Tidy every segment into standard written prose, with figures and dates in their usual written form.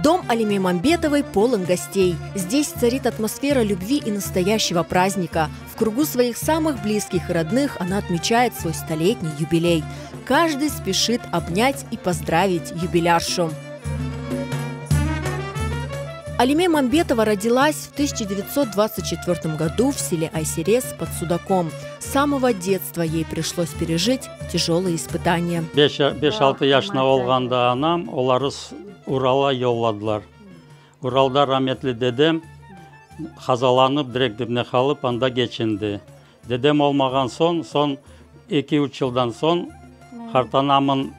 Дом Алиме Мамбетовой полон гостей. Здесь царит атмосфера любви и настоящего праздника. В кругу своих самых близких и родных она отмечает свой столетний юбилей. Каждый спешит обнять и поздравить юбиляршу. Алиме Мамбетова родилась в 1924 году в селе Айсерес под Судаком. С самого детства ей пришлось пережить тяжелые испытания. 5-6 yaşında olganda anam, onları Ural'a yolladılar. Ural'da rahmetli dedem hazalanıp direkt dibine kalıp anda geçindi. Dedem olmagan son 2-3 yıldan son Kartanam'ın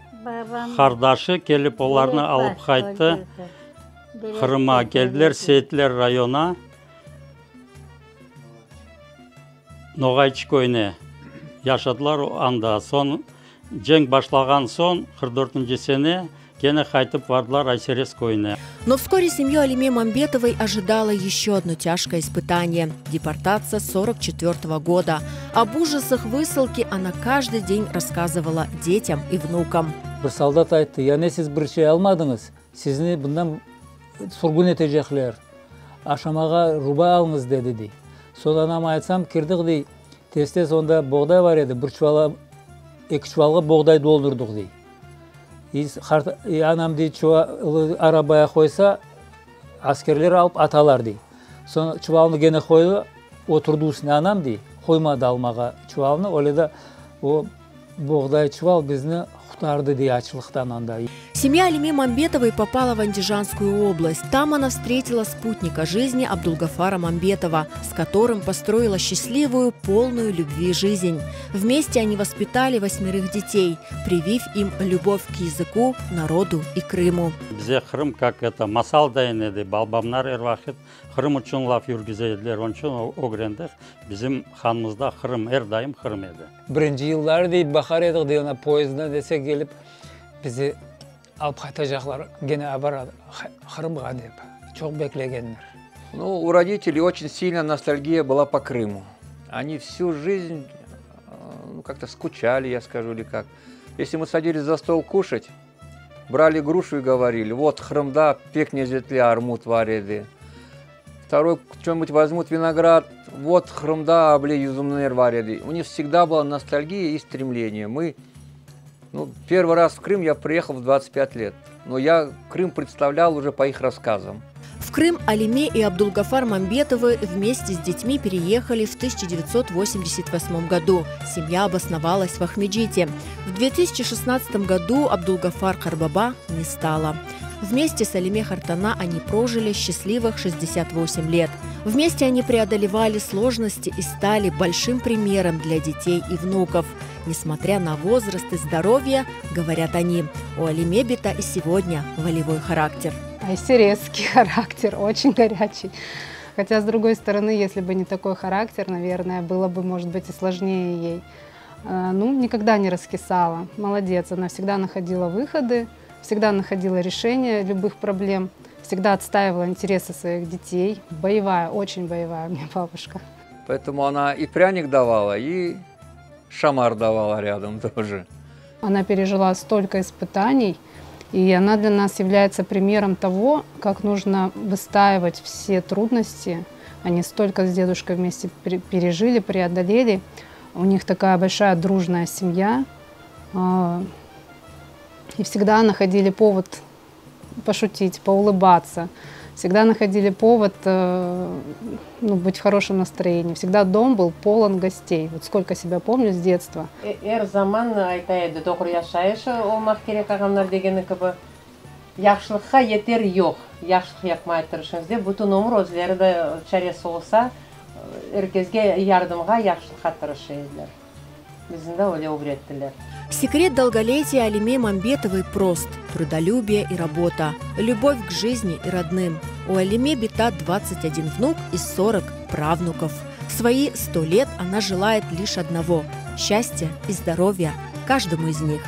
kardeşi gelip onlarını alıp kayıttı. Kırım'a geldiler, Seyitler rayona. Noğayçı köyüne yaşadılar o anda. Son cenk başlagan son 44. sene gene kaytıp vardılar Айсерес köyüne. Но вскоре семью Алиме Мамбетовой ожидало еще одно тяжкое испытание – депортация 1944 года. Об ужасах высылки она каждый день рассказывала детям и внукам. Bir солдат айтты: "Яне siz bir şey almadınız. Sizni bundan surgun edecekler. Aşamağa ruba alınız" dedi dey. Sonra anama aytsam kirdik dey. Tez onda buğday var edi. Bir çuvala, 2 çuvalga buğday doldurduk dey. Anam dey arabaya koysa askerler alıp atalar dey. Sonra çuvalını gene koydu, oturdu üstüne anam dey. Koymadı almağa çuvalını. Öyle de o buğday çuval bizni kurtardı dey açlıktan anda. Семья Алиме Мамбетовой попала в Андижанскую область. Там она встретила спутника жизни Абдулгафара Мамбетова, с которым построила счастливую, полную любви жизнь. Вместе они воспитали 8 детей, привив им любовь к языку, народу и Крыму. Bize Kırım как это masal deyinedi. Balbamlar ervakit Kırım için laf yürgüzeydiler. Onun için öğrendik. Bizim hanımızda Kırım, her daim Kırım edi. Birinci yılları deyip bakar edik dey, ona poezdına dese gelip bizi alıp kaytacaklar, gene abar Kırım'a deyip. Çok bekleyenler. Ну, у родителей очень сильная ностальгия была по Крыму. Они всю жизнь как-то скучали, я скажу, или как. Если мы садились за стол кушать, брали грушу и говорили: вот Крымда пек не зетли армут вареды. Второй что-нибудь возьмут виноград, вот Крымда облей юзумнер вареды. У них всегда была ностальгия и стремление. Первый раз в Крым я приехал в 25 лет, но я Крым представлял уже по их рассказам. В Крым Алиме и Абдулгафар Мамбетовы вместе с детьми переехали в 1988 году. Семья обосновалась в Ахмеджите. В 2016 году Абдулгафар Карбаба не стало. Вместе с Алиме Хартана они прожили счастливых 68 лет. Вместе они преодолевали сложности и стали большим примером для детей и внуков. Несмотря на возраст и здоровье, говорят они, у Алиме Бита и сегодня волевой характер. Айсересский характер, очень горячий. Хотя, с другой стороны, если бы не такой характер, наверное, было бы, может быть, и сложнее ей. Никогда не раскисала. Молодец, она всегда находила выходы, всегда находила решение любых проблем, всегда отстаивала интересы своих детей. Боевая, очень боевая у меня бабушка. Поэтому она и пряник давала, и шамар давала рядом тоже. Она пережила столько испытаний, и она для нас является примером того, как нужно выстаивать все трудности. Они столько с дедушкой вместе пережили, преодолели. У них такая большая дружная семья. И всегда находили повод пошутить, поулыбаться. Всегда находили повод быть в хорошем настроении. Всегда дом был полон гостей. Вот сколько себя помню с детства. Заман айтайды, доғыр яшайышы олмақ керек ағамдар дегені кібі. Яқшылыққа етер yok. Яқшылық яқмай тұрышыңызде. Бүтін өмір өзлері де чаресі олса, әркезге ярдымға яқшылыққа тұрышы еділер. Біздің де өле өбіреттілер. Секрет долголетия Алиме Мамбетовой прост – трудолюбие и работа, любовь к жизни и родным. У Алиме Бита 21 внук и 40 правнуков. В свои 100 лет она желает лишь одного – счастья и здоровья каждому из них.